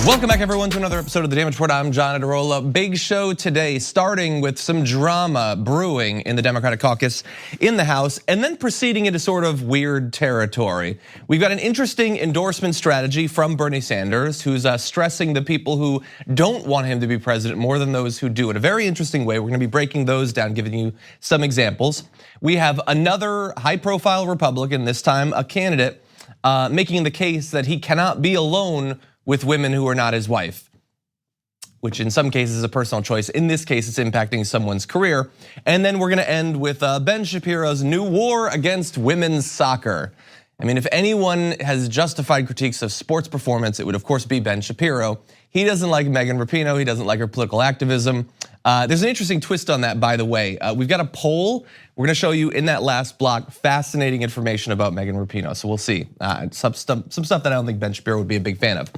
Welcome back, everyone, to another episode of The Damage Report. I'm John Adarola. Big show today, starting with some drama brewing in the Democratic caucus in the House, and then proceeding into sort of weird territory. We've got an interesting endorsement strategy from Bernie Sanders, who's stressing the people who don't want him to be president more than those who do in a very interesting way. We're gonna be breaking those down, giving you some examples. We have another high-profile Republican, this time a candidate, making the case that he cannot be alone with women who are not his wife, which in some cases is a personal choice. In this case, it's impacting someone's career. And then we're gonna end with Ben Shapiro's new war against women's soccer. I mean, if anyone has justified critiques of sports performance, it would of course be Ben Shapiro. He doesn't like Megan Rapinoe, he doesn't like her political activism. There's an interesting twist on that, by the way. We've got a poll. We're gonna show you in that last block fascinating information about Megan Rapinoe, so we'll see. Some stuff that I don't think Ben Shapiro would be a big fan of.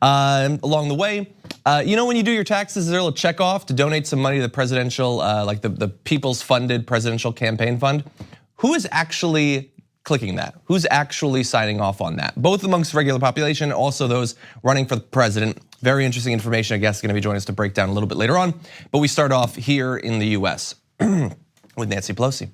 Along the way, you know when you do your taxes, there's a little check off to donate some money to the presidential, like the people's funded presidential campaign fund. Who is actually clicking that? Who's actually signing off on that? Both amongst regular population, also those running for the president. Very interesting information. A guest is gonna be joining us to break down a little bit later on. But we start off here in the US with Nancy Pelosi.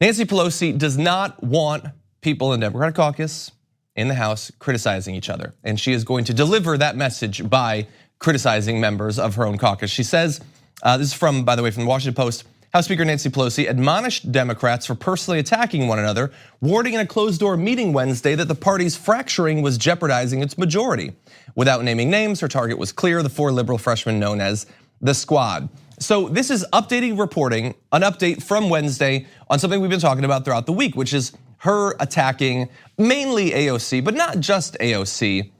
Nancy Pelosi does not want people in the Democratic caucus in the House criticizing each other. And she is going to deliver that message by criticizing members of her own caucus. She says, this is from, by the way, from the Washington Post, House Speaker Nancy Pelosi admonished Democrats for personally attacking one another, warning in a closed-door meeting Wednesday that the party's fracturing was jeopardizing its majority. Without naming names, her target was clear, the four liberal freshmen known as the Squad. So this is updating reporting, an update from Wednesday on something we've been talking about throughout the week, which is her attacking mainly AOC, but not just AOC,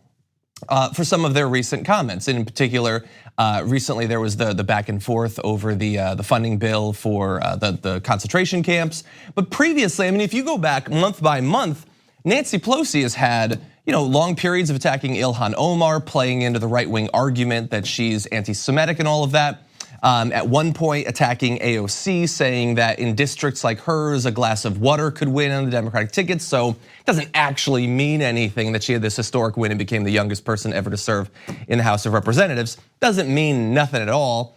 for some of their recent comments. In particular, recently there was the back and forth over the funding bill for the concentration camps. But previously, I mean, if you go back month by month, Nancy Pelosi has had long periods of attacking Ilhan Omar, playing into the right-wing argument that she's anti-Semitic and all of that. At one point attacking AOC, saying that in districts like hers, a glass of water could win on the Democratic ticket. So it doesn't actually mean anything that she had this historic win and became the youngest person ever to serve in the House of Representatives. Doesn't mean nothing at all.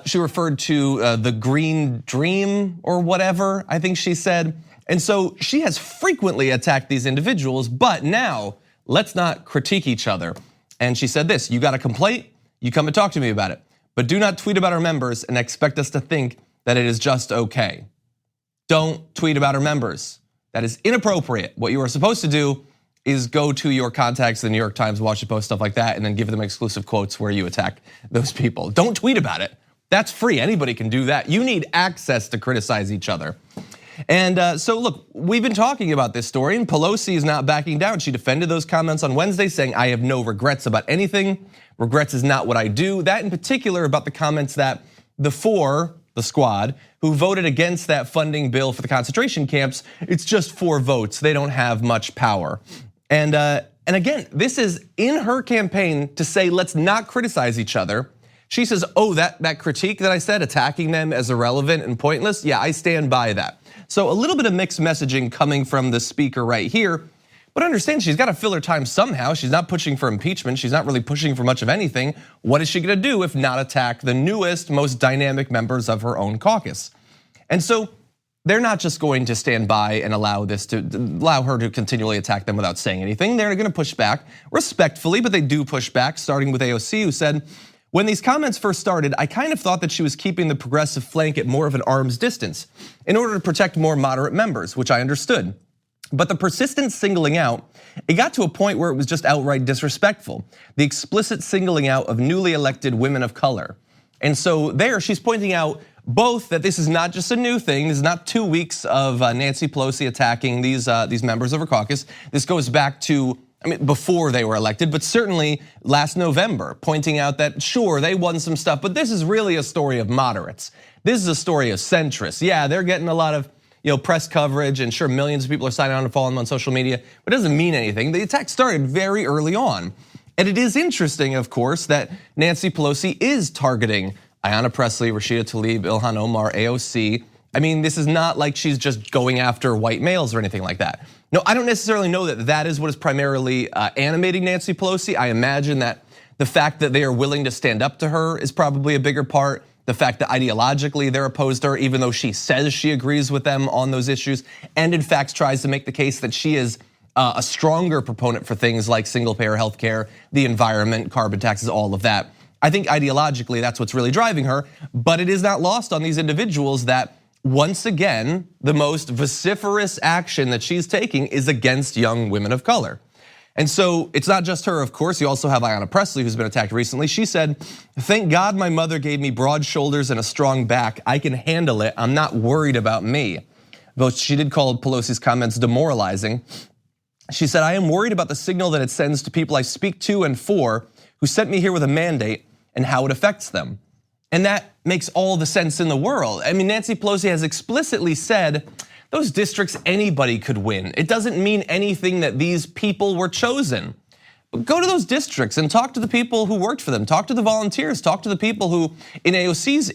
She referred to the green dream or whatever, I think she said. And so she has frequently attacked these individuals, but now let's not critique each other. And she said this, you got a complaint, you come and talk to me about it. But do not tweet about our members and expect us to think that it is just okay. Don't tweet about our members. That is inappropriate. What you are supposed to do is go to your contacts, the New York Times, Washington Post, stuff like that, and then give them exclusive quotes where you attack those people. Don't tweet about it. That's free, anybody can do that. You need access to criticize each other. And so look, we've been talking about this story and Pelosi is not backing down. She defended those comments on Wednesday saying, I have no regrets about anything. Regrets is not what I do. That in particular about the comments that the Squad, who voted against that funding bill for the concentration camps, it's just 4 votes. They don't have much power. And again, this is in her campaign to say, let's not criticize each other. She says, oh, that critique that I said, attacking them as irrelevant and pointless, yeah, I stand by that. So a little bit of mixed messaging coming from the speaker right here. But understand, she's got to fill her time somehow. She's not pushing for impeachment. She's not really pushing for much of anything. What is she gonna do if not attack the newest, most dynamic members of her own caucus? And so they're not just going to stand by and allow her to continually attack them without saying anything. They're gonna push back respectfully, but they do push back, starting with AOC, who said, when these comments first started, I kind of thought that she was keeping the progressive flank at more of an arm's distance in order to protect more moderate members, which I understood. But the persistent singling out, it got to a point where it was just outright disrespectful. The explicit singling out of newly elected women of color. And so there, she's pointing out both that this is not just a new thing. This is not 2 weeks of Nancy Pelosi attacking these members of her caucus. This goes back to, I mean, before they were elected, but certainly last November, pointing out that sure, they won some stuff, but this is really a story of moderates. This is a story of centrists. Yeah, they're getting a lot of press coverage, and sure, millions of people are signing on to follow them on social media, but it doesn't mean anything. The attack started very early on. And it is interesting, of course, that Nancy Pelosi is targeting Ayanna Pressley, Rashida Tlaib, Ilhan Omar, AOC. I mean, this is not like she's just going after white males or anything like that. No, I don't necessarily know that that is what is primarily animating Nancy Pelosi. I imagine that The fact that they are willing to stand up to her is probably a bigger part. The fact that ideologically they're opposed to her, even though she says she agrees with them on those issues, and in fact tries to make the case that she is a stronger proponent for things like single-payer healthcare, the environment, carbon taxes, all of that. I think ideologically that's what's really driving her, but it is not lost on these individuals that once again, the most vociferous action that she's taking is against young women of color. And so it's not just her, of course. You also have Ayanna Pressley, who's been attacked recently. She said, "Thank God my mother gave me broad shoulders and a strong back. I can handle it. I'm not worried about me." Though she did call Pelosi's comments demoralizing. She said, "I am worried about the signal that it sends to people I speak to and for who sent me here with a mandate and how it affects them." And that makes all the sense in the world. I mean, Nancy Pelosi has explicitly said, those districts anybody could win. It doesn't mean anything that these people were chosen. But go to those districts and talk to the people who worked for them. Talk to the volunteers, talk to the people who, in AOC's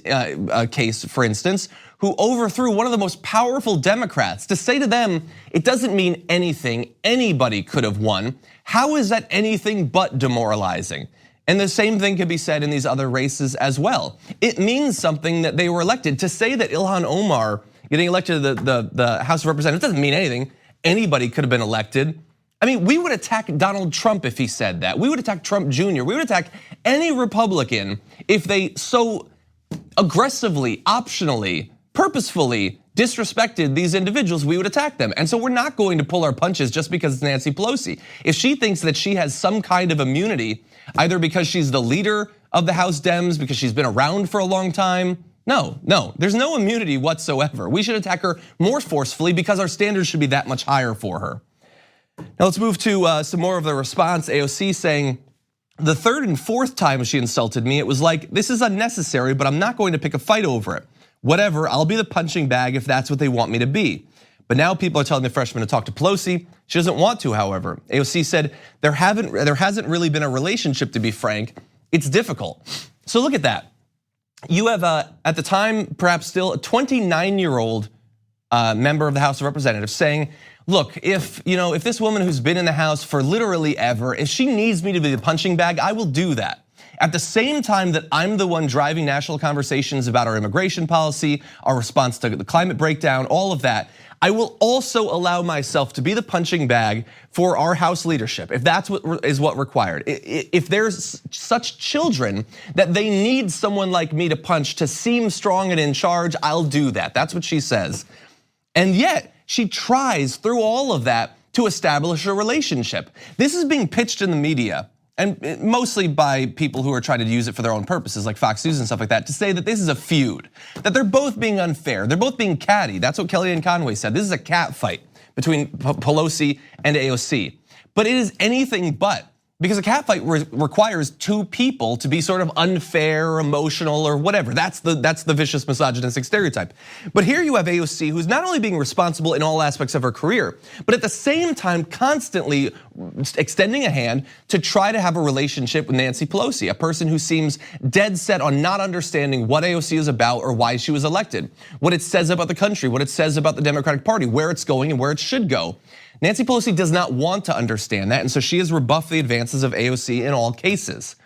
case, for instance, who overthrew one of the most powerful Democrats. To say to them, it doesn't mean anything, anybody could have won. How is that anything but demoralizing? And the same thing can be said in these other races as well. It means something that they were elected. To say that Ilhan Omar getting elected to the House of Representatives doesn't mean anything. Anybody could have been elected. I mean, we would attack Donald Trump if he said that. We would attack Trump Jr. We would attack any Republican if they so aggressively, optionally, purposefully disrespected these individuals. We would attack them. And so we're not going to pull our punches just because it's Nancy Pelosi. If she thinks that she has some kind of immunity, either because she's the leader of the House Dems, because she's been around for a long time, no, there's no immunity whatsoever. We should attack her more forcefully because our standards should be that much higher for her. Now let's move to some more of the response. AOC saying, the third and fourth time she insulted me, it was like, this is unnecessary, but I'm not going to pick a fight over it. Whatever, I'll be the punching bag if that's what they want me to be. But now people are telling the freshman to talk to Pelosi. She doesn't want to, however. AOC said, there hasn't really been a relationship, to be frank. It's difficult. So look at that. You have, at the time, perhaps still a 29-year-old member of the House of Representatives saying, look, if this woman who's been in the House for literally ever, if she needs me to be the punching bag, I will do that. At the same time that I'm the one driving national conversations about our immigration policy, our response to the climate breakdown, all of that, I will also allow myself to be the punching bag for our House leadership, if that's what required. If there's such children that they need someone like me to punch to seem strong and in charge, I'll do that. That's what she says. And yet, she tries through all of that to establish a relationship. This is being pitched in the media, and mostly by people who are trying to use it for their own purposes, like Fox News and stuff like that, to say that this is a feud, that they're both being unfair, they're both being catty. That's what Kellyanne Conway said. This is a cat fight between Pelosi and AOC. But it is anything but, because a cat fight requires two people to be sort of unfair or emotional or whatever. That's the vicious misogynistic stereotype. But here you have AOC, who's not only being responsible in all aspects of her career, but at the same time constantly extending a hand to try to have a relationship with Nancy Pelosi, a person who seems dead set on not understanding what AOC is about or why she was elected, what it says about the country, what it says about the Democratic Party, where it's going and where it should go. Nancy Pelosi does not want to understand that, and so she has rebuffed the advances of AOC in all cases.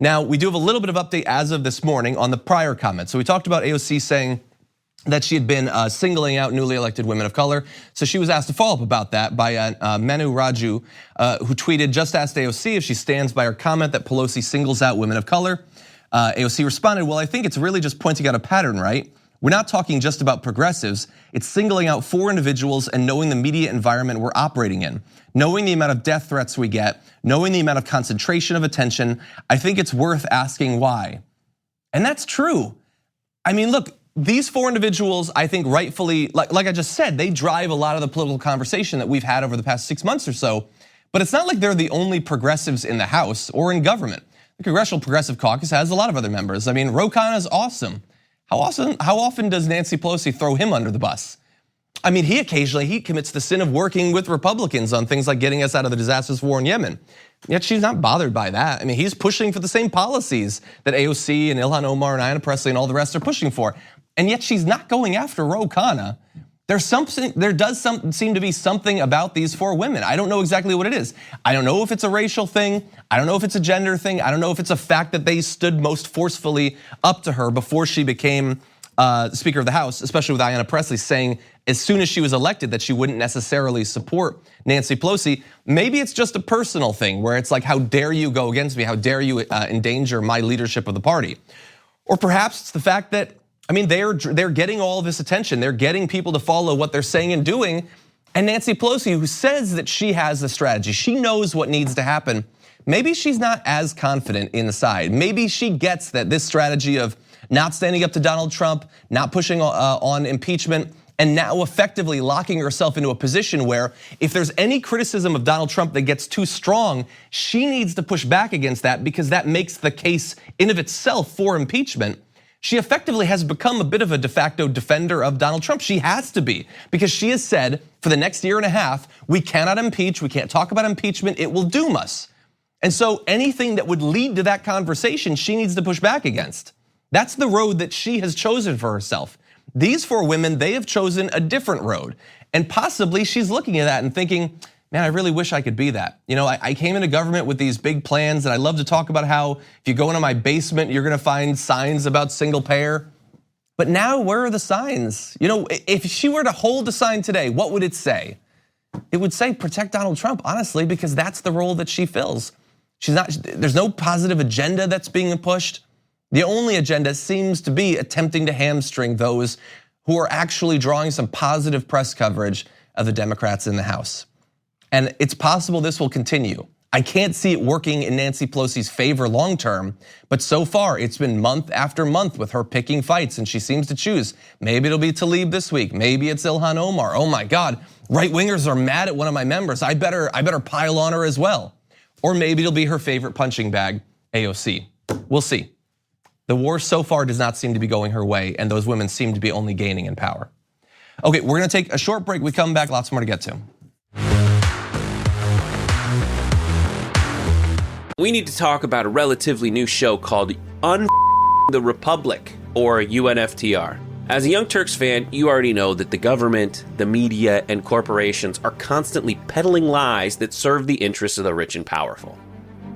Now, we do have a little bit of update as of this morning on the prior comments. So we talked about AOC saying that she had been singling out newly elected women of color. So she was asked to follow up about that by Manu Raju, who tweeted, just asked AOC if she stands by her comment that Pelosi singles out women of color. AOC responded, well, I think it's really just pointing out a pattern, right? We're not talking just about progressives. It's singling out 4 individuals and knowing the media environment we're operating in, knowing the amount of death threats we get, knowing the amount of concentration of attention. I think it's worth asking why. And that's true. I mean, look, these 4 individuals, I think rightfully, like I just said, they drive a lot of the political conversation that we've had over the past 6 months or so. But it's not like they're the only progressives in the House or in government. The Congressional Progressive Caucus has a lot of other members. I mean, Ro Khanna is awesome. How often does Nancy Pelosi throw him under the bus? I mean, he occasionally commits the sin of working with Republicans on things like getting us out of the disastrous war in Yemen. Yet she's not bothered by that. I mean, he's pushing for the same policies that AOC and Ilhan Omar and Ayanna Pressley and all the rest are pushing for. And yet she's not going after Ro Khanna, there does seem to be something about these 4 women. I don't know exactly what it is. I don't know if it's a racial thing. I don't know if it's a gender thing. I don't know if it's a fact that they stood most forcefully up to her before she became Speaker of the House, especially with Ayanna Pressley saying as soon as she was elected that she wouldn't necessarily support Nancy Pelosi. Maybe it's just a personal thing where it's like, how dare you go against me? How dare you endanger my leadership of the party? Or perhaps it's the fact that, I mean, they're getting all this attention. They're getting people to follow what they're saying and doing. And Nancy Pelosi, who says that she has the strategy, she knows what needs to happen. Maybe she's not as confident inside. Maybe she gets that this strategy of not standing up to Donald Trump, not pushing on impeachment, and now effectively locking herself into a position where if there's any criticism of Donald Trump that gets too strong, she needs to push back against that because that makes the case in of itself for impeachment. She effectively has become a bit of a de facto defender of Donald Trump. She has to be, because she has said for the next year and a half, we cannot impeach, we can't talk about impeachment, it will doom us. And so anything that would lead to that conversation, she needs to push back against. That's the road that she has chosen for herself. These 4 women, they have chosen a different road. And possibly she's looking at that and thinking, man, I really wish I could be that. You know, I came into government with these big plans and I love to talk about how if you go into my basement, you're gonna find signs about single payer. But now where are the signs? You know, if she were to hold a sign today, what would it say? It would say protect Donald Trump, honestly, because that's the role that she fills. There's no positive agenda that's being pushed. The only agenda seems to be attempting to hamstring those who are actually drawing some positive press coverage of the Democrats in the House. And it's possible this will continue. I can't see it working in Nancy Pelosi's favor long term, but so far it's been month after month with her picking fights and she seems to choose. Maybe it'll be Tlaib this week, maybe it's Ilhan Omar. Oh my God, right wingers are mad at one of my members. I better pile on her as well. Or maybe it'll be her favorite punching bag, AOC. We'll see. The war so far does not seem to be going her way, and those women seem to be only gaining in power. Okay, we're gonna take a short break. We come back, lots more to get to. We need to talk about a relatively new show called the Republic, or UNFTR. As a Young Turks fan, you already know that the government, the media, and corporations are constantly peddling lies that serve the interests of the rich and powerful.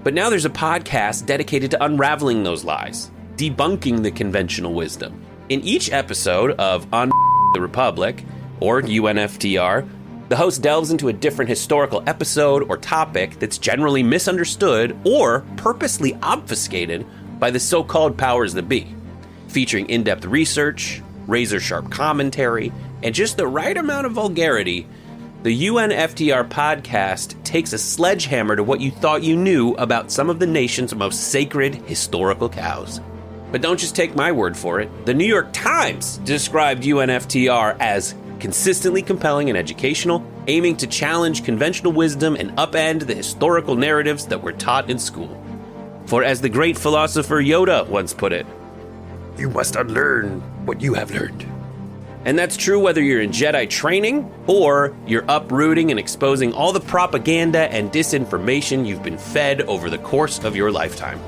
But now there's a podcast dedicated to unraveling those lies, debunking the conventional wisdom. In each episode of the Republic, or UNFTR, the host delves into a different historical episode or topic that's generally misunderstood or purposely obfuscated by the so-called powers that be, featuring in-depth research, razor-sharp commentary, and just the right amount of vulgarity. The UNFTR podcast takes a sledgehammer to what you thought you knew about some of the nation's most sacred historical cows. But don't just take my word for it. The New York Times described UNFTR as consistently compelling and educational, aiming to challenge conventional wisdom and upend the historical narratives that were taught in school. For as the great philosopher Yoda once put it, you must unlearn what you have learned. And that's true whether you're in Jedi training or you're uprooting and exposing all the propaganda and disinformation you've been fed over the course of your lifetime.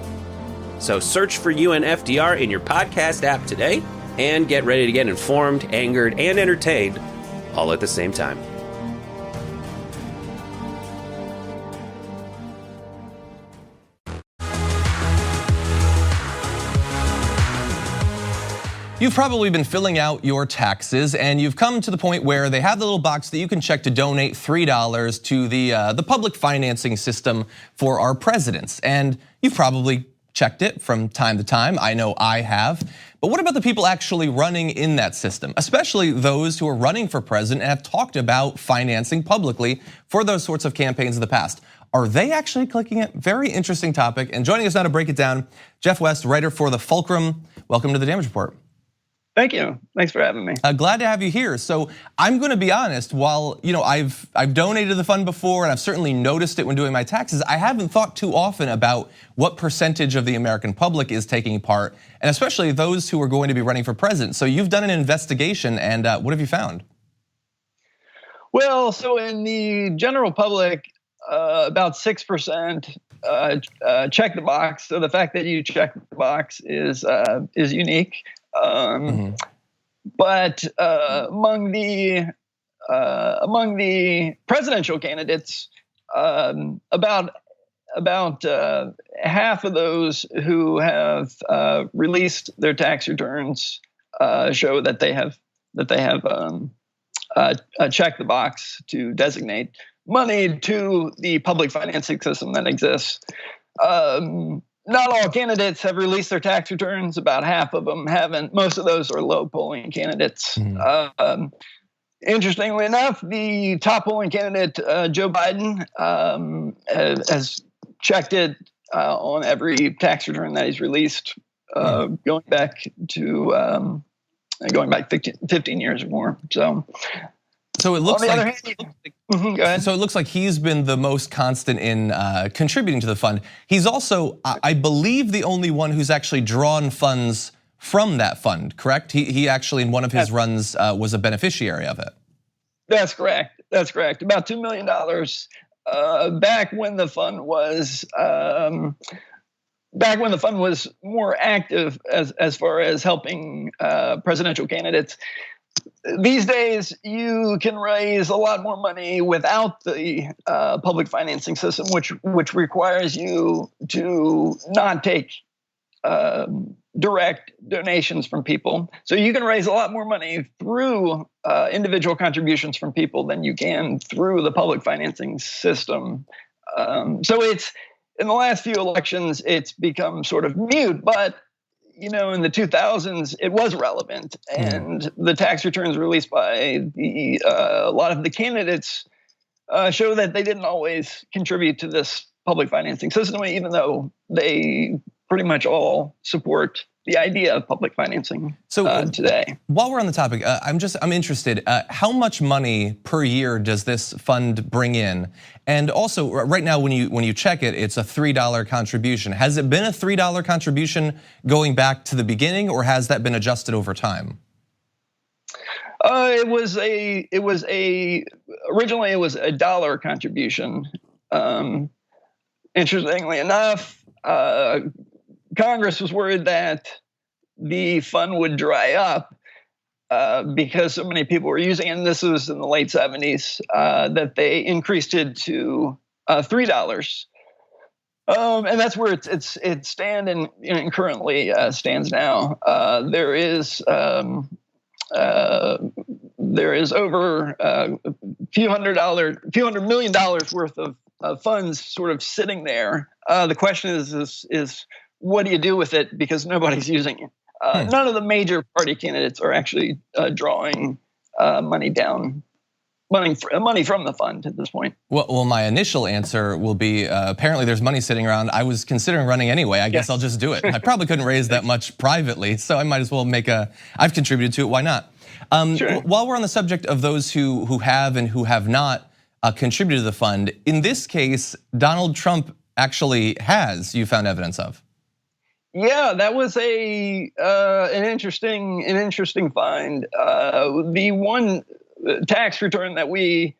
So search for UNFTR in your podcast app today and get ready to get informed, angered, and entertained all at the same time. You've probably been filling out your taxes and you've come to the point where they have the little box that you can check to donate $3 to the public financing system for our presidents. And you've probably checked it from time to time. I know I have. But what about the people actually running in that system, especially those who are running for president and have talked about financing publicly for those sorts of campaigns in the past? Are they actually clicking it? Very interesting topic. And joining us now to break it down, Geoff West, writer for The Fulcrum. Welcome to the Damage Report. Thank you. Thanks for having me. Glad to have you here. So I'm going to be honest. While I've donated to the fund before, and I've certainly noticed it when doing my taxes, I haven't thought too often about what percentage of the American public is taking part, and especially those who are going to be running for president. So you've done an investigation, and what have you found? Well, so in the general public, about 6% check the box. So the fact that you check the box is unique. But among the presidential candidates, about half of those who have released their tax returns show that they have checked the box to designate money to the public financing system that exists. Not all candidates have released their tax returns. About half of them haven't. Most of those are low polling candidates. Mm-hmm. Interestingly enough, the top polling candidate, Joe Biden, has checked it on every tax return that he's released, going back 15 years or more. So it looks on the like, other hand, go ahead. So it looks like he's been the most constant in contributing to the fund. He's also, I believe, the only one who's actually drawn funds from that fund, correct? He actually, in one of his runs, was a beneficiary of it. That's correct. That's correct. About $2 million back when the fund was more active as far as helping presidential candidates. These days, you can raise a lot more money without the public financing system, which requires you to not take direct donations from people. So you can raise a lot more money through individual contributions from people than you can through the public financing system. So it's, in the last few elections, it's become sort of mute, but in the 2000s, it was relevant, and the tax returns released by a lot of the candidates show that they didn't always contribute to this public financing system, even though they pretty much all support the idea of public financing today. While we're on the topic, I'm interested. How much money per year does this fund bring in? And also, right now, when you check it, it's a $3 contribution. Has it been a $3 contribution going back to the beginning, or has that been adjusted over time? Originally it was a $1 contribution. Interestingly enough, Congress was worried that the fund would dry up because so many people were using it, and this was in the late 70s, that they increased it to $3. And that's where it's currently stands now. There is over a few $100 million worth of funds sort of sitting there. The question is what do you do with it, because nobody's using it? None of the major party candidates are actually drawing money from the fund at this point. Well, my initial answer will be apparently there's money sitting around. I was considering running anyway. I guess I'll just do it. I probably couldn't raise that much privately, so I might as well I've contributed to it. Why not? Sure. While we're on the subject of those who have and who have not contributed to the fund, in this case, Donald Trump actually has. You found evidence of. Yeah, that was an interesting find. The one tax return that we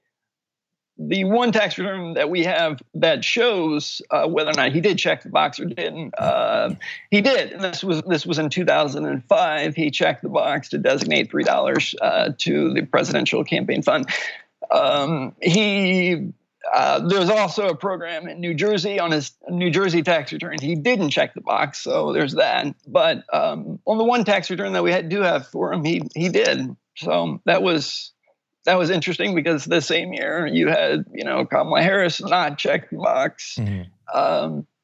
have that shows whether or not he did check the box or didn't. He did, and this was in 2005. He checked the box to designate $3 to the presidential campaign fund. There's also a program in New Jersey on his New Jersey tax return. He didn't check the box, so there's that. But on the one tax return that we do have for him, he did. So that was interesting, because the same year you had Kamala Harris not check the box,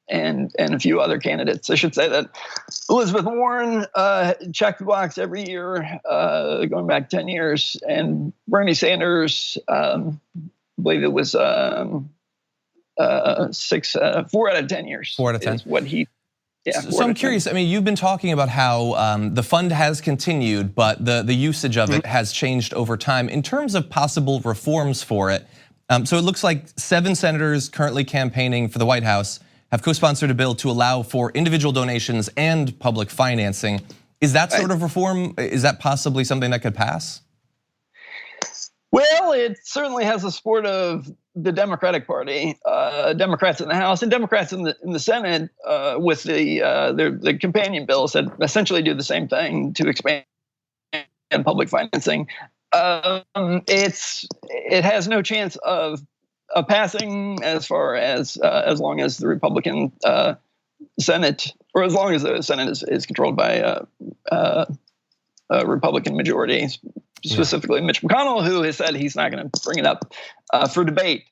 and a few other candidates. I should say that Elizabeth Warren checked the box every year going back 10 years, and Bernie Sanders. I believe it was 4 out of 10 years. 4 out of 10. Is what he. Yeah. So I'm curious. I mean, you've been talking about how the fund has continued, but the usage of it has changed over time. In terms of possible reforms for it, so it looks like 7 senators currently campaigning for the White House have co-sponsored a bill to allow for individual donations and public financing. Is that sort of reform? Is that possibly something that could pass? Well, it certainly has the support of the Democratic Party, Democrats in the House and Democrats in the Senate, with the companion bills that essentially do the same thing to expand and public financing, it has no chance of passing as long as the Republican Senate, or as long as the Senate is controlled by a Republican majority, specifically Mitch McConnell, who has said he's not going to bring it up for debate.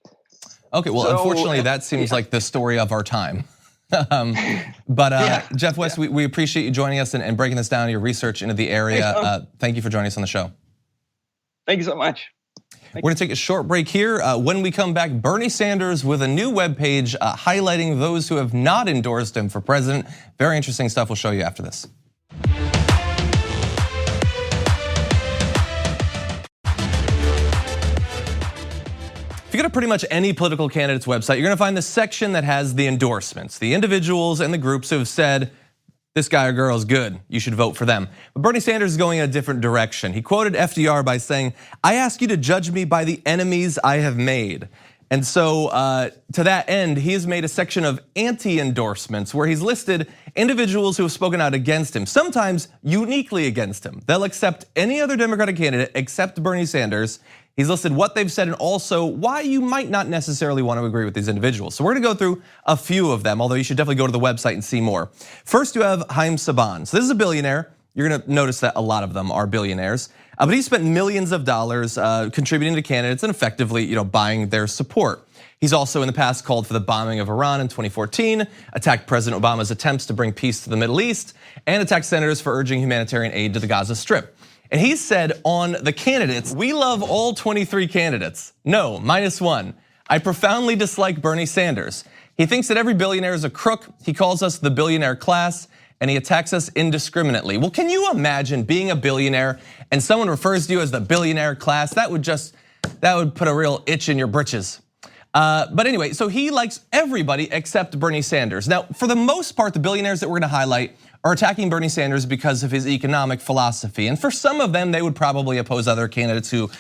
Okay, well, unfortunately, that seems like the story of our time. Geoff West, we appreciate you joining us and breaking this down, your research into the area. Thank you for joining us on the show. Thank you so much. We're gonna take a short break here. When we come back, Bernie Sanders with a new webpage highlighting those who have not endorsed him for president. Very interesting stuff. We'll show you after this. If you go to pretty much any political candidate's website, you're gonna find the section that has the endorsements, the individuals and the groups who have said, this guy or girl is good, you should vote for them. But Bernie Sanders is going in a different direction. He quoted FDR by saying, I ask you to judge me by the enemies I have made. And so to that end, he has made a section of anti-endorsements where he's listed individuals who have spoken out against him, sometimes uniquely against him. They'll accept any other Democratic candidate except Bernie Sanders. He's listed what they've said and also why you might not necessarily want to agree with these individuals. So we're gonna go through a few of them, although you should definitely go to the website and see more. First, you have Haim Saban. So this is a billionaire. You're gonna notice that a lot of them are billionaires. But he spent millions of dollars contributing to candidates and effectively buying their support. He's also in the past called for the bombing of Iran in 2014, attacked President Obama's attempts to bring peace to the Middle East, and attacked senators for urging humanitarian aid to the Gaza Strip. And he said on the candidates, we love all 23 candidates. No, -1. I profoundly dislike Bernie Sanders. He thinks that every billionaire is a crook. He calls us the billionaire class, and he attacks us indiscriminately. Well, can you imagine being a billionaire and someone refers to you as the billionaire class? That would put a real itch in your britches. But anyway, so he likes everybody except Bernie Sanders. Now, for the most part, the billionaires that we're gonna highlight are attacking Bernie Sanders because of his economic philosophy. And for some of them, they would probably oppose other candidates who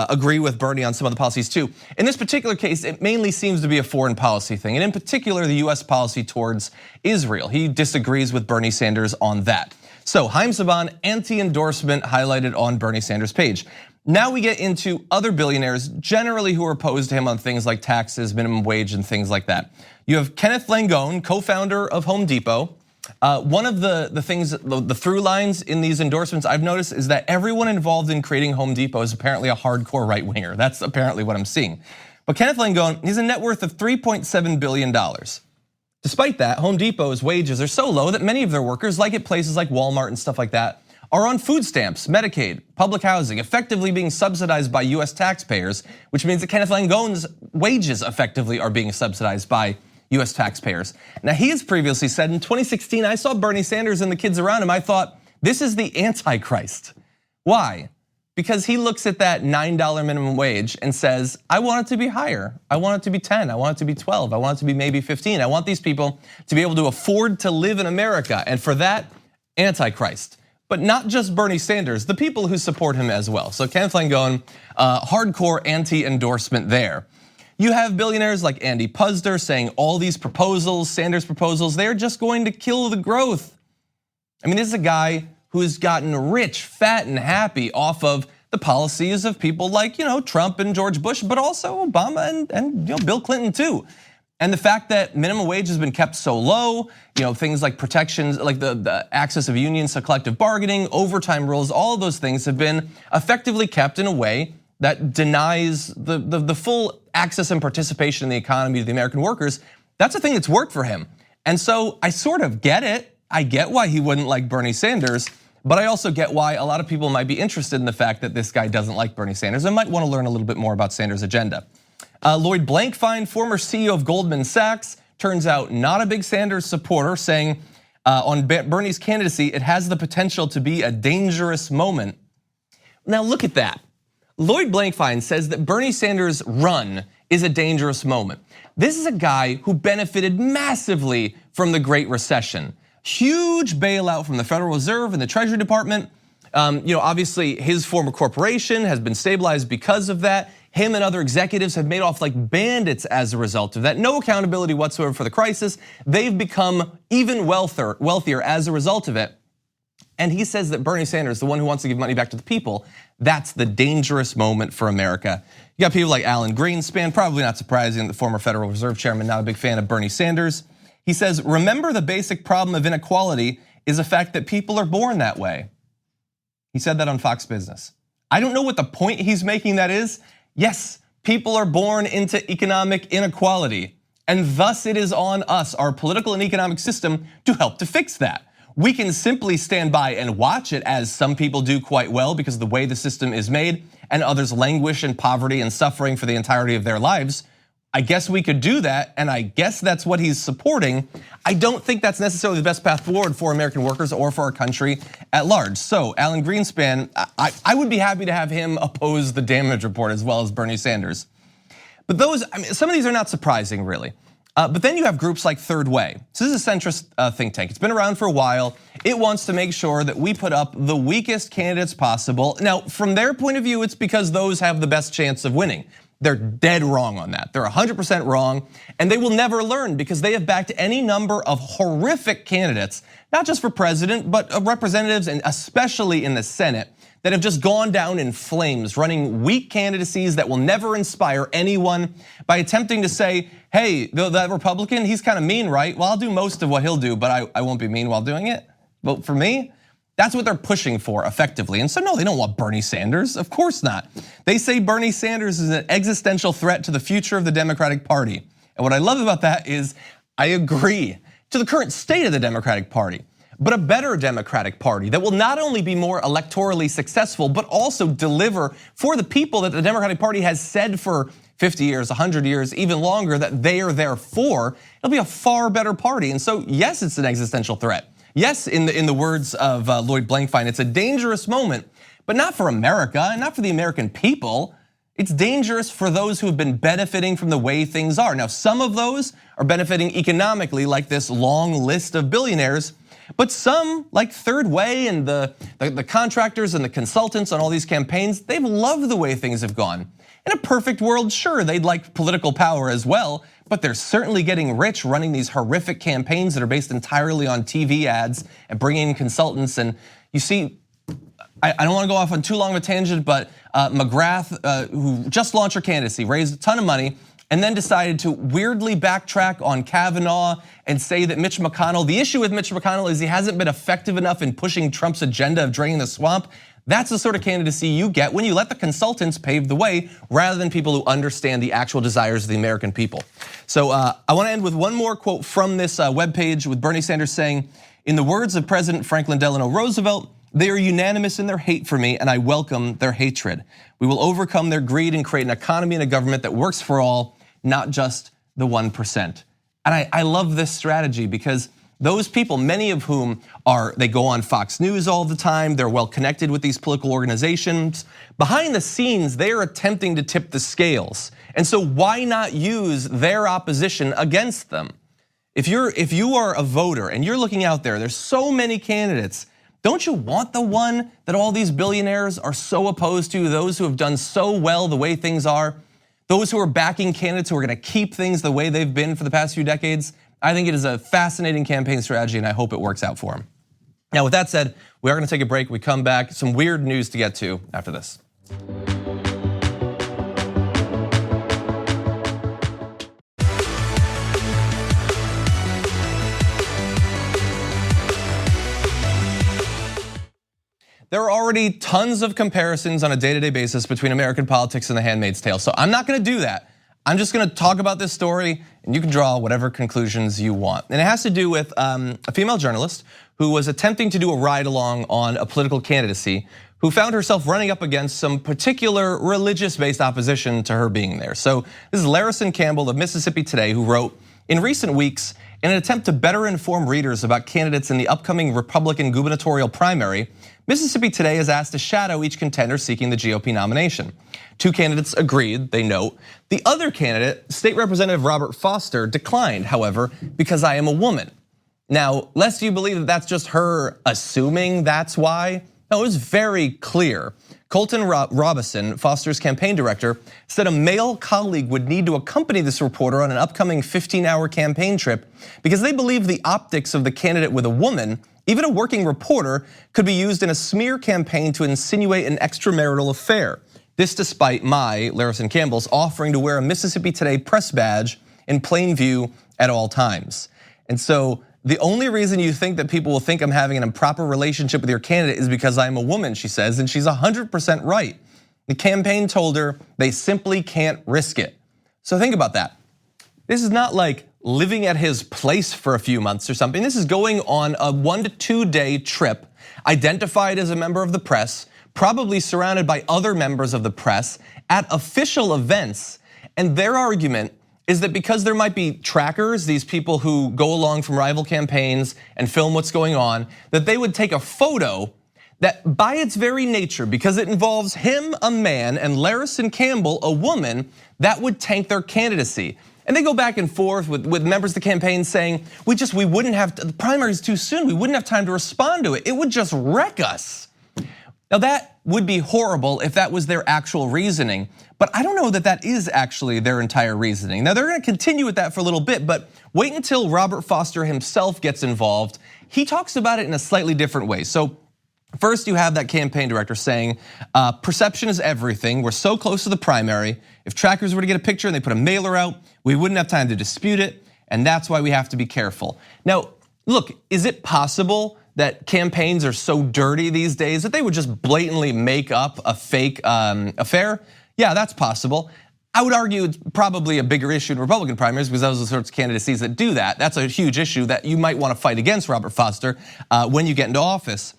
agree with Bernie on some of the policies too. In this particular case, it mainly seems to be a foreign policy thing, and in particular, the US policy towards Israel. He disagrees with Bernie Sanders on that. So Haim Saban, anti-endorsement highlighted on Bernie Sanders' page. Now we get into other billionaires, generally who are opposed to him on things like taxes, minimum wage, and things like that. You have Kenneth Langone, co-founder of Home Depot. One of the things, the through lines in these endorsements I've noticed is that everyone involved in creating Home Depot is apparently a hardcore right winger. That's apparently what I'm seeing. But Kenneth Langone, he's a net worth of $3.7 billion. Despite that, Home Depot's wages are so low that many of their workers, like at places like Walmart and stuff like that, are on food stamps, Medicaid, public housing, effectively being subsidized by US taxpayers, which means that Kenneth Langone's wages effectively are being subsidized by US taxpayers. Now, he has previously said in 2016, I saw Bernie Sanders and the kids around him, I thought, this is the Antichrist. Why? Because he looks at that $9 minimum wage and says, I want it to be higher. I want it to be 10, I want it to be 12, I want it to be maybe 15. I want these people to be able to afford to live in America. And for that, Antichrist. But not just Bernie Sanders, the people who support him as well. So Kenneth Langone, hardcore anti-endorsement there. You have billionaires like Andy Puzder saying all these proposals, Sanders proposals, they're just going to kill the growth. I mean, this is a guy who has gotten rich, fat, and happy off of the policies of people like Trump and George Bush, but also Obama and Bill Clinton too. And the fact that minimum wage has been kept so low, things like protections, like the access of unions to collective bargaining, overtime rules, all of those things have been effectively kept in a way that denies the full access and participation in the economy to the American workers. That's a thing that's worked for him. And so I sort of get it. I get why he wouldn't like Bernie Sanders, but I also get why a lot of people might be interested in the fact that this guy doesn't like Bernie Sanders and might want to learn a little bit more about Sanders' agenda. Lloyd Blankfein, former CEO of Goldman Sachs, turns out not a big Sanders supporter, saying on Bernie's candidacy, it has the potential to be a dangerous moment. Now look at that. Lloyd Blankfein says that Bernie Sanders' run is a dangerous moment. This is a guy who benefited massively from the Great Recession. Huge bailout from the Federal Reserve and the Treasury Department. Obviously his former corporation has been stabilized because of that. Him and other executives have made off like bandits as a result of that. No accountability whatsoever for the crisis. They've become even wealthier as a result of it. and he says that Bernie Sanders, the one who wants to give money back to the people, that's the dangerous moment for America. You got people like Alan Greenspan, probably not surprising, the former Federal Reserve Chairman, not a big fan of Bernie Sanders. He says, remember the basic problem of inequality is the fact that people are born that way. He said that on Fox Business. I don't know what the point he's making that is. Yes, people are born into economic inequality, and thus it is on us, our political and economic system, to help to fix that. We can simply stand by and watch it, as some people do quite well because of the way the system is made, and others languish in poverty and suffering for the entirety of their lives. I guess we could do that, and I guess that's what he's supporting. I don't think that's necessarily the best path forward for American workers or for our country at large. So Alan Greenspan, I would be happy to have him oppose the damage report as well as Bernie Sanders. But those, some of these are not surprising really. But then you have groups like Third Way. So this is a centrist think tank. It's been around for a while. It wants to make sure that we put up the weakest candidates possible. Now, from their point of view, it's because those have the best chance of winning. They're dead wrong on that. They're 100% wrong, and they will never learn because they have backed any number of horrific candidates, not just for president, but representatives and especially in the Senate, that have just gone down in flames, running weak candidacies that will never inspire anyone by attempting to say, hey, that Republican, he's kind of mean, right? Well, I'll do most of what he'll do, but I won't be mean while doing it. Vote for me. That's what they're pushing for effectively. And so no, they don't want Bernie Sanders, of course not. They say Bernie Sanders is an existential threat to the future of the Democratic Party. And what I love about that is I agree to the current state of the Democratic Party, but a better Democratic Party that will not only be more electorally successful, but also deliver for the people that the Democratic Party has said for 50 years, 100 years, even longer, that they are there for. It'll be a far better party. And so yes, it's an existential threat. Yes, in the words of Lloyd Blankfein, it's a dangerous moment, but not for America and not for the American people. It's dangerous for those who have been benefiting from the way things are. Now, some of those are benefiting economically, like this long list of billionaires, but some, like Third Way and the contractors and the consultants on all these campaigns, they've loved the way things have gone. In a perfect world, sure, they'd like political power as well, but they're certainly getting rich running these horrific campaigns that are based entirely on TV ads and bringing in consultants. And you see, I don't want to go off on too long of a tangent, but McGrath, who just launched her candidacy, raised a ton of money, and then decided to weirdly backtrack on Kavanaugh and say that Mitch McConnell, the issue with Mitch McConnell is he hasn't been effective enough in pushing Trump's agenda of draining the swamp. That's the sort of candidacy you get when you let the consultants pave the way rather than people who understand the actual desires of the American people. So I want to end with one more quote from this webpage with Bernie Sanders saying, in the words of President Franklin Delano Roosevelt, they are unanimous in their hate for me and I welcome their hatred. We will overcome their greed and create an economy and a government that works for all, not just the 1%. And I love this strategy because those people, many of whom they go on Fox News all the time, they're well connected with these political organizations. Behind the scenes, they are attempting to tip the scales. And so why not use their opposition against them? If you are a voter and you're looking out there, there's so many candidates. Don't you want the one that all these billionaires are so opposed to, those who have done so well the way things are, those who are backing candidates who are gonna keep things the way they've been for the past few decades? I think it is a fascinating campaign strategy and I hope it works out for him. Now with that said, we are gonna take a break. We come back, some weird news to get to after this. There are already tons of comparisons on a day-to-day basis between American politics and The Handmaid's Tale, so I'm not gonna do that. I'm just gonna talk about this story and you can draw whatever conclusions you want. And it has to do with a female journalist who was attempting to do a ride-along on a political candidacy who found herself running up against some particular religious-based opposition to her being there. So this is Larison Campbell of Mississippi Today who wrote, in recent weeks, in an attempt to better inform readers about candidates in the upcoming Republican gubernatorial primary, Mississippi Today has asked to shadow each contender seeking the GOP nomination. Two candidates agreed, they note. The other candidate, State Representative Robert Foster, declined, however, because I am a woman. Now, lest you believe that that's just her assuming that's why, no, it was very clear. Colton Robison, Foster's campaign director, said a male colleague would need to accompany this reporter on an upcoming 15-hour campaign trip because they believe the optics of the candidate with a woman, even a working reporter, could be used in a smear campaign to insinuate an extramarital affair. This despite Larison Campbell's offering to wear a Mississippi Today press badge in plain view at all times. And so the only reason you think that people will think I'm having an improper relationship with your candidate is because I'm a woman, she says, and she's 100% right. The campaign told her they simply can't risk it. So think about that. This is not like living at his place for a few months or something. This is going on a 1 to 2 day trip, identified as a member of the press, probably surrounded by other members of the press at official events. And their argument is that because there might be trackers, these people who go along from rival campaigns and film what's going on, that they would take a photo that by its very nature, because it involves him, a man, and Larison Campbell, a woman, that would tank their candidacy. And they go back and forth with members of the campaign saying, we wouldn't have, the primary's too soon, we wouldn't have time to respond to it. It would just wreck us. Now that would be horrible if that was their actual reasoning, but I don't know that that is actually their entire reasoning. Now they're gonna continue with that for a little bit, but wait until Robert Foster himself gets involved. He talks about it in a slightly different way. So first you have that campaign director saying, perception is everything. We're so close to the primary. If trackers were to get a picture and they put a mailer out, we wouldn't have time to dispute it, and that's why we have to be careful. Now, look, is it possible that campaigns are so dirty these days that they would just blatantly make up a fake affair? Yeah, that's possible. I would argue it's probably a bigger issue in Republican primaries because those are the sorts of candidacies that do that. That's a huge issue that you might want to fight against Robert Foster when you get into office.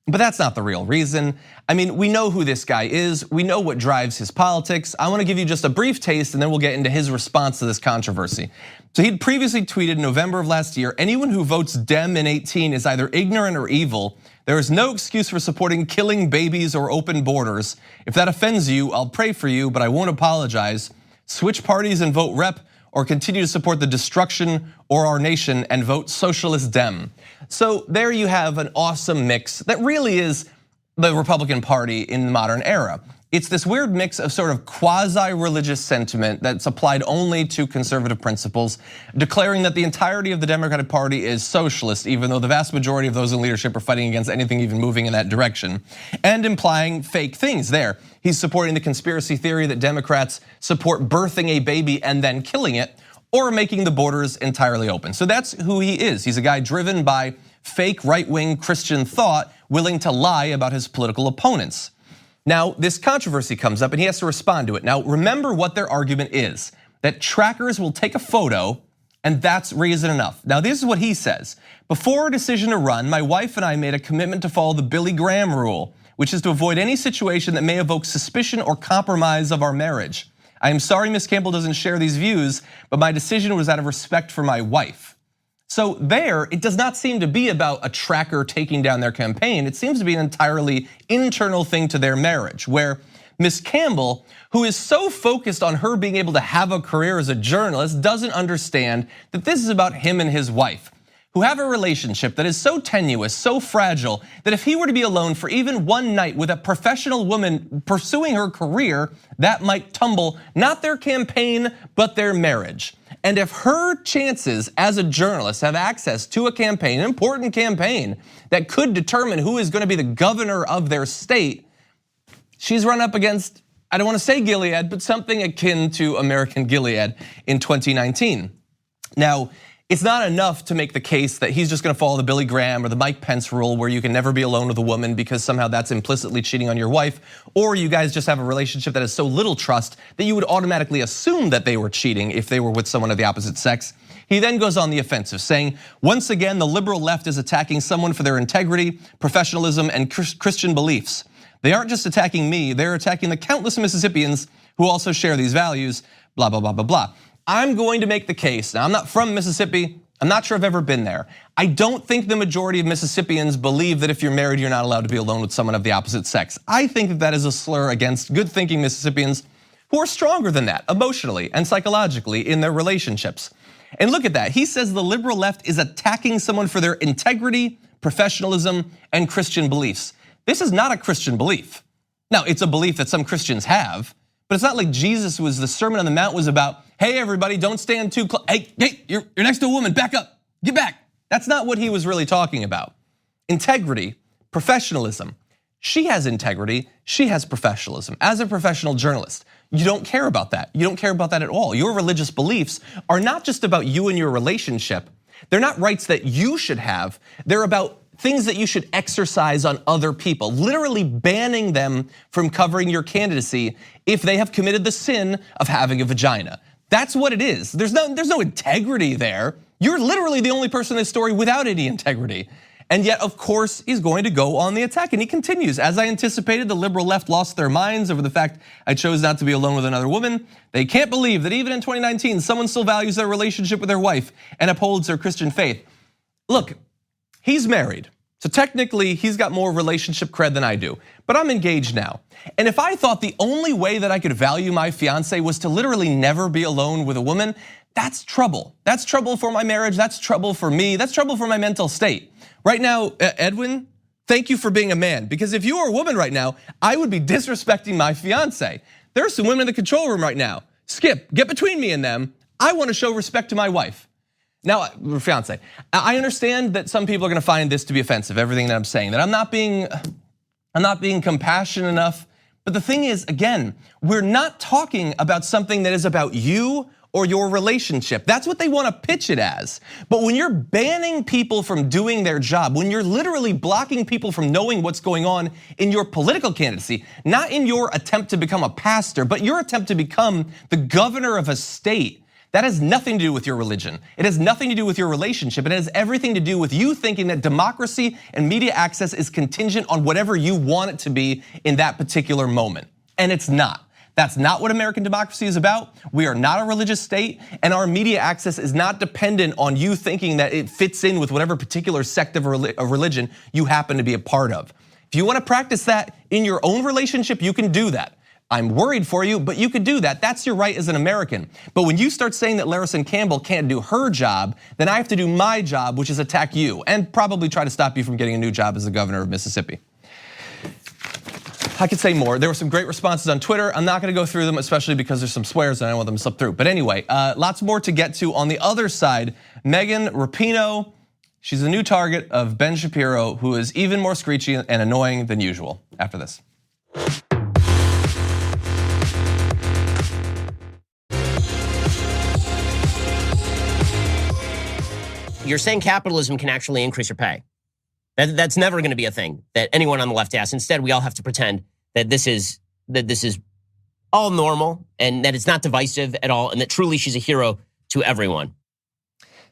But that's not the real reason. I mean, we know who this guy is. We know what drives his politics. I want to give you just a brief taste and then we'll get into his response to this controversy. So he'd previously tweeted in November of last year, anyone who votes Dem in 18 is either ignorant or evil. There is no excuse for supporting killing babies or open borders. If that offends you, I'll pray for you, but I won't apologize. Switch parties and vote Rep, or continue to support the destruction or our nation and vote Socialist Dem. So there you have an awesome mix that really is the Republican Party in the modern era. It's this weird mix of sort of quasi-religious sentiment that's applied only to conservative principles, declaring that the entirety of the Democratic Party is socialist, even though the vast majority of those in leadership are fighting against anything even moving in that direction, and implying fake things there. He's supporting the conspiracy theory that Democrats support birthing a baby and then killing it, or making the borders entirely open. So that's who he is. He's a guy driven by fake right-wing Christian thought, willing to lie about his political opponents. Now, this controversy comes up and he has to respond to it. Now, remember what their argument is, that trackers will take a photo and that's reason enough. Now, this is what he says. Before our decision to run, my wife and I made a commitment to follow the Billy Graham rule, which is to avoid any situation that may evoke suspicion or compromise of our marriage. I am sorry Ms. Campbell doesn't share these views, but my decision was out of respect for my wife. So there, it does not seem to be about a tracker taking down their campaign. It seems to be an entirely internal thing to their marriage, where Ms. Campbell, who is so focused on her being able to have a career as a journalist, doesn't understand that this is about him and his wife, who have a relationship that is so tenuous, so fragile, that if he were to be alone for even one night with a professional woman pursuing her career, that might tumble not their campaign, but their marriage. And if her chances as a journalist have access to a campaign, an important campaign that could determine who is going to be the governor of their state, she's run up against, I don't want to say Gilead, but something akin to American Gilead in 2019. Now, it's not enough to make the case that he's just gonna follow the Billy Graham or the Mike Pence rule where you can never be alone with a woman because somehow that's implicitly cheating on your wife, or you guys just have a relationship that has so little trust that you would automatically assume that they were cheating if they were with someone of the opposite sex. He then goes on the offensive, saying, once again, the liberal left is attacking someone for their integrity, professionalism, and Christian beliefs. They aren't just attacking me, they're attacking the countless Mississippians who also share these values, blah, blah, blah, blah, blah. I'm going to make the case, now I'm not from Mississippi, I'm not sure I've ever been there. I don't think the majority of Mississippians believe that if you're married, you're not allowed to be alone with someone of the opposite sex. I think that that is a slur against good thinking Mississippians who are stronger than that emotionally and psychologically in their relationships. And look at that, he says the liberal left is attacking someone for their integrity, professionalism, and Christian beliefs. This is not a Christian belief. Now, it's a belief that some Christians have, but it's not like the Sermon on the Mount was about, hey, everybody, don't stand too close. Hey, you're next to a woman, back up, get back. That's not what he was really talking about. Integrity, professionalism. She has integrity, she has professionalism. As a professional journalist, you don't care about that. You don't care about that at all. Your religious beliefs are not just about you and your relationship. They're not rights that you should have. They're about things that you should exercise on other people, literally banning them from covering your candidacy if they have committed the sin of having a vagina. That's what it is. There's no integrity there. You're literally the only person in this story without any integrity. And yet, of course, he's going to go on the attack. And he continues. As I anticipated, the liberal left lost their minds over the fact I chose not to be alone with another woman. They can't believe that even in 2019, someone still values their relationship with their wife and upholds their Christian faith. Look, he's married. So technically, he's got more relationship cred than I do. But I'm engaged now. And if I thought the only way that I could value my fiance was to literally never be alone with a woman, that's trouble. That's trouble for my marriage. That's trouble for me. That's trouble for my mental state. Right now, Edwin, thank you for being a man. Because if you were a woman right now, I would be disrespecting my fiance. There are some women in the control room right now. Skip, get between me and them. I want to show respect to my wife. Now, fiance, I understand that some people are gonna find this to be offensive, everything that I'm saying, that I'm not being compassionate enough. But the thing is, again, we're not talking about something that is about you or your relationship. That's what they wanna pitch it as. But when you're banning people from doing their job, when you're literally blocking people from knowing what's going on in your political candidacy, not in your attempt to become a pastor, but your attempt to become the governor of a state, that has nothing to do with your religion. It has nothing to do with your relationship. It has everything to do with you thinking that democracy and media access is contingent on whatever you want it to be in that particular moment. And it's not. That's not what American democracy is about. We are not a religious state, and our media access is not dependent on you thinking that it fits in with whatever particular sect of religion you happen to be a part of. If you want to practice that in your own relationship, you can do that. I'm worried for you, but you could do that. That's your right as an American. But when you start saying that Larison Campbell can't do her job, then I have to do my job, which is attack you and probably try to stop you from getting a new job as the governor of Mississippi. I could say more. There were some great responses on Twitter. I'm not gonna go through them, especially because there's some swears and I don't want them to slip through. But anyway, lots more to get to. On the other side, Megan Rapinoe, she's a new target of Ben Shapiro, who is even more screechy and annoying than usual. After this. You're saying capitalism can actually increase your pay. That's never going to be a thing that anyone on the left asks. Instead, we all have to pretend that this is all normal and that it's not divisive at all and that truly she's a hero to everyone.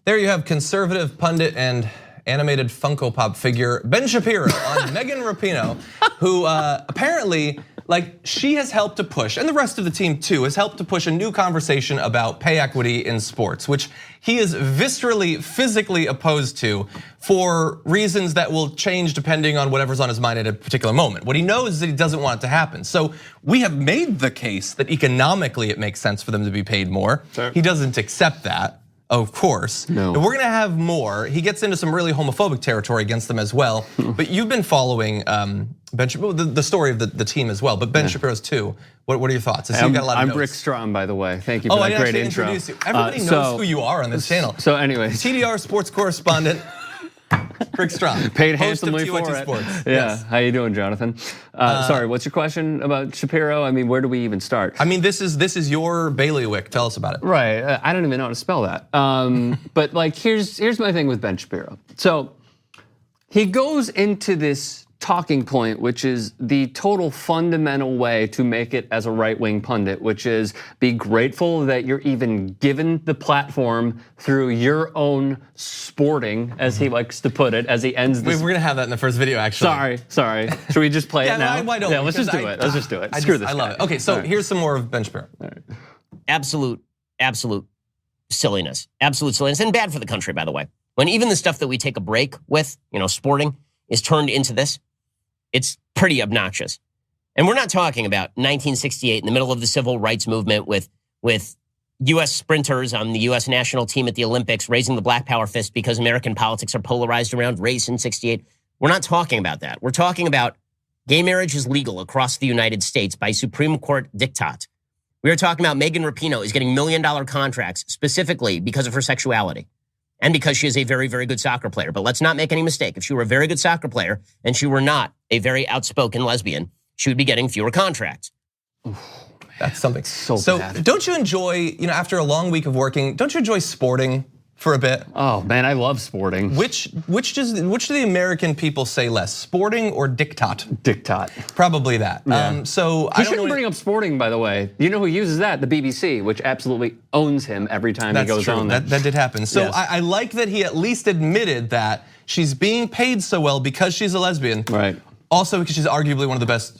There you have conservative pundit and animated Funko Pop figure Ben Shapiro on Megan Rapinoe, who apparently, like, she has helped to push, and the rest of the team too, has helped to push a new conversation about pay equity in sports, which he is viscerally, physically opposed to for reasons that will change depending on whatever's on his mind at a particular moment. What he knows is that he doesn't want it to happen. So we have made the case that economically it makes sense for them to be paid more. Sure. He doesn't accept that. Of course, no. And we're gonna have more. He gets into some really homophobic territory against them as well. But you've been following Ben Shapiro, the story of the team as well, but Ben Shapiro's too. What are your thoughts? I see you got a lot of notes. I'm Rick Strom, by the way. Thank you for that great intro. Introduce you. Everybody knows who you are on this channel. So anyway, TDR sports correspondent. Rick Strom, paid handsomely for it. Sports. Yeah, yes. How you doing, Jonathan? Sorry, what's your question about Shapiro? I mean, where do we even start? I mean, this is your bailiwick. Tell us about it. Right, I don't even know how to spell that. But like, here's my thing with Ben Shapiro. So he goes into this talking point, which is the total fundamental way to make it as a right-wing pundit, which is be grateful that you're even given the platform through your own sporting, as he likes to put it, as he ends this. We're gonna have that in the first video, actually. Sorry. Should we just play it now? Why don't we? Let's just do it. Let's just do it. Screw this. I love it. Okay, so here's some more of Ben Shapiro. Absolute silliness. Absolute silliness, and bad for the country, by the way. When even the stuff that we take a break with, sporting, is turned into this, it's pretty obnoxious. And we're not talking about 1968 in the middle of the civil rights movement with US sprinters on the US national team at the Olympics raising the black power fist because American politics are polarized around race in 68. We're not talking about that. We're talking about Gay marriage is legal across the United States by Supreme Court diktat. We are talking about Megan Rapinoe is getting $1 million contracts specifically because of her sexuality and because she is a very, very good soccer player. But let's not make any mistake. If she were a very good soccer player and she were not a very outspoken lesbian, she would be getting fewer contracts. That's something. So bad. Don't you enjoy, after a long week of working, don't you enjoy sporting for a bit? Oh man, I love sporting. Which do the American people say less, sporting or diktat? Diktat. Probably that. Yeah. So He I don't shouldn't know. bring up sporting, by the way. You know who uses that? The BBC, which absolutely owns him every time he goes on there. That did happen. So Yes. I like that he at least admitted that she's being paid so well because she's a lesbian. Right. Also because she's arguably one of the best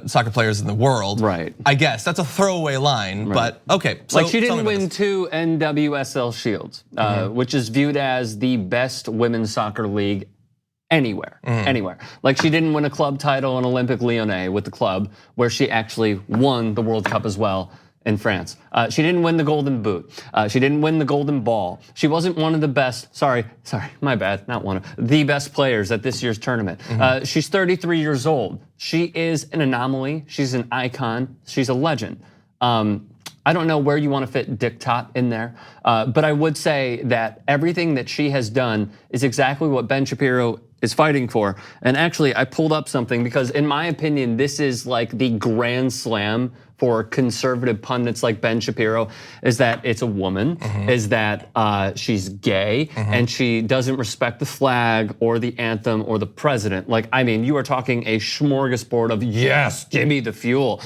soccer players in the world. Right. I guess that's a throwaway line, but okay. So Like she tell didn't me about win this. 2 NWSL Shields, which is viewed as the best women's soccer league anywhere. Like she didn't win a club title in Olympique Lyonnais with the club, where she actually won the World Cup as well in France. She didn't win the Golden Boot. She didn't win the Golden Ball. She wasn't one of the best, sorry, my bad, not one of, the best players at this year's tournament. She's 33 years old. She is an anomaly. She's an icon. She's a legend. I don't know where you want to fit diktat in there, but I would say that everything that she has done is exactly what Ben Shapiro is fighting for. And actually, I pulled up something because in my opinion, this is like the grand slam for conservative pundits like Ben Shapiro, is that it's a woman, is that she's gay, and she doesn't respect the flag or the anthem or the president. Like, I mean, you are talking a smorgasbord of yes, give me the fuel,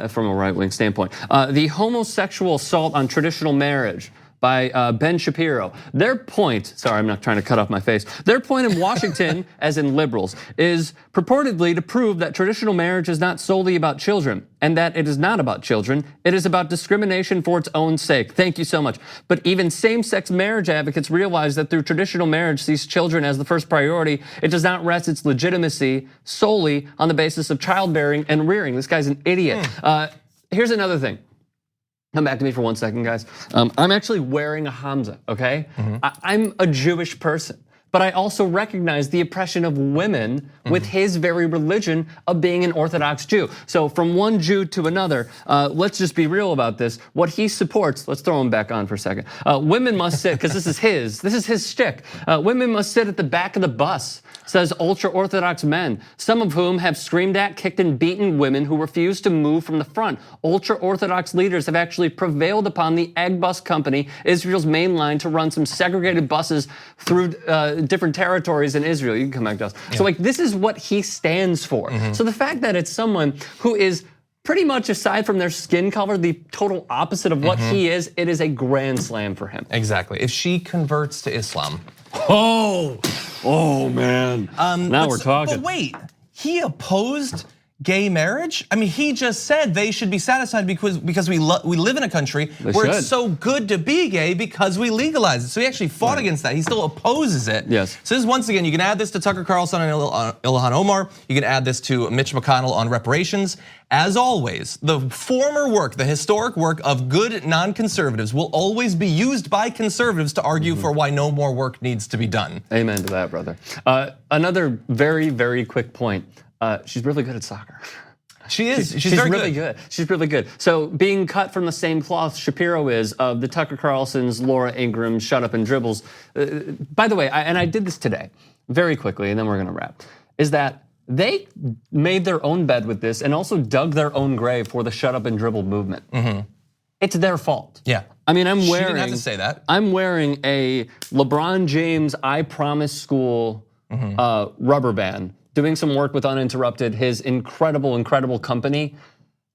from a right-wing standpoint. The homosexual assault on traditional marriage by Ben Shapiro. Their point, sorry, I'm not trying to cut off my face. Their point in Washington, as in liberals, is purportedly to prove that traditional marriage is not solely about children, and that it is not about children. It is about discrimination for its own sake. Thank you so much. But even same-sex marriage advocates realize that through traditional marriage sees children as the first priority. It does not rest its legitimacy solely on the basis of childbearing and rearing. This guy's an idiot. Here's another thing. Come back to me for 1 second, guys. I'm actually wearing a Hamza, okay? I'm a Jewish person, but I also recognize the oppression of women with his very religion of being an Orthodox Jew. So from one Jew to another, let's just be real about this. What he supports, let's throw him back on for a second. Women must sit, because this is his shtick. Women must sit at the back of the bus, says ultra-Orthodox men, some of whom have screamed at, kicked, and beaten women who refuse to move from the front. Ultra-Orthodox leaders have actually prevailed upon the Egg Bus Company, Israel's main line, to run some segregated buses through different territories in Israel. You can come back to us. So like, this is what he stands for. So the fact that it's someone who is pretty much, aside from their skin color, the total opposite of what he is, it is a grand slam for him. Exactly. If she converts to Islam. Oh man. Now we're talking. But wait, he opposed gay marriage? I mean, he just said they should be satisfied because we live in a country where it's so good to be gay because we legalize it. So he actually fought against that. He still opposes it. Yes. So this, once again, you can add this to Tucker Carlson and Ilhan Omar. You can add this to Mitch McConnell on reparations. As always, the former work, the historic work of good non-conservatives will always be used by conservatives to argue for why no more work needs to be done. Amen to that, brother. Another very, very quick point. She's really good at soccer. She is. She's very really good. She's really good. So being cut from the same cloth Shapiro is of the Tucker Carlsons, Laura Ingraham, Shut Up and Dribbles. By the way, and I did this today, very quickly, and then we're gonna wrap, is that they made their own bed with this and also dug their own grave for the Shut Up and Dribble movement. It's their fault. Yeah. I mean, I'm wearing. She didn't have to say that. I'm wearing a LeBron James I Promise School rubber band, doing some work with Uninterrupted, his incredible company.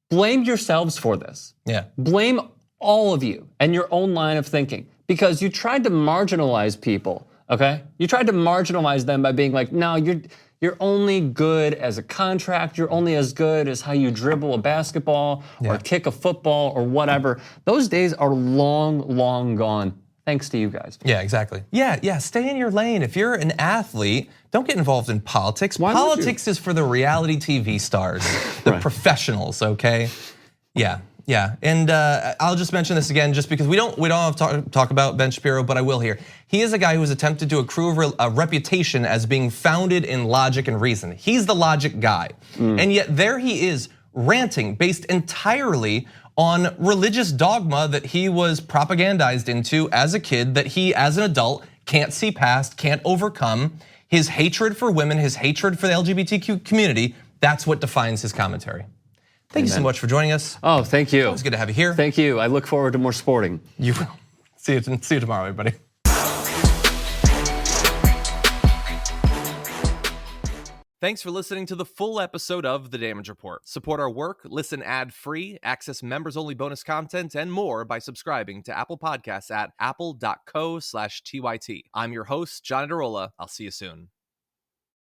Blame yourselves for this. Yeah. Blame all of you and your own line of thinking, because you tried to marginalize people, okay? You tried to marginalize them by being like, no, you're only good as a contract. You're only as good as how you dribble a basketball or kick a football or whatever. Those days are long gone. Thanks to you guys. Yeah, exactly. Yeah, stay in your lane. If you're an athlete, don't get involved in politics. Politics is for the reality TV stars, the professionals, okay? Yeah, Yeah, and I'll just mention this again, just because we don't have to talk about Ben Shapiro, but I will here. He is a guy who has attempted to accrue a reputation as being founded in logic and reason. He's the logic guy, and yet there he is ranting based entirely on religious dogma that he was propagandized into as a kid, that he, as an adult, can't see past, can't overcome. His hatred for women, his hatred for the LGBTQ community, that's what defines his commentary. Thank you so much for joining us. Oh, thank you. It's good to have you here. Thank you. I look forward to more sporting. You will. See you tomorrow, everybody. Thanks for listening to the full episode of The Damage Report. Support our work, listen ad-free, access members-only bonus content, and more by subscribing to Apple Podcasts at apple.co/TYT. I'm your host, John Adarola. I'll see you soon.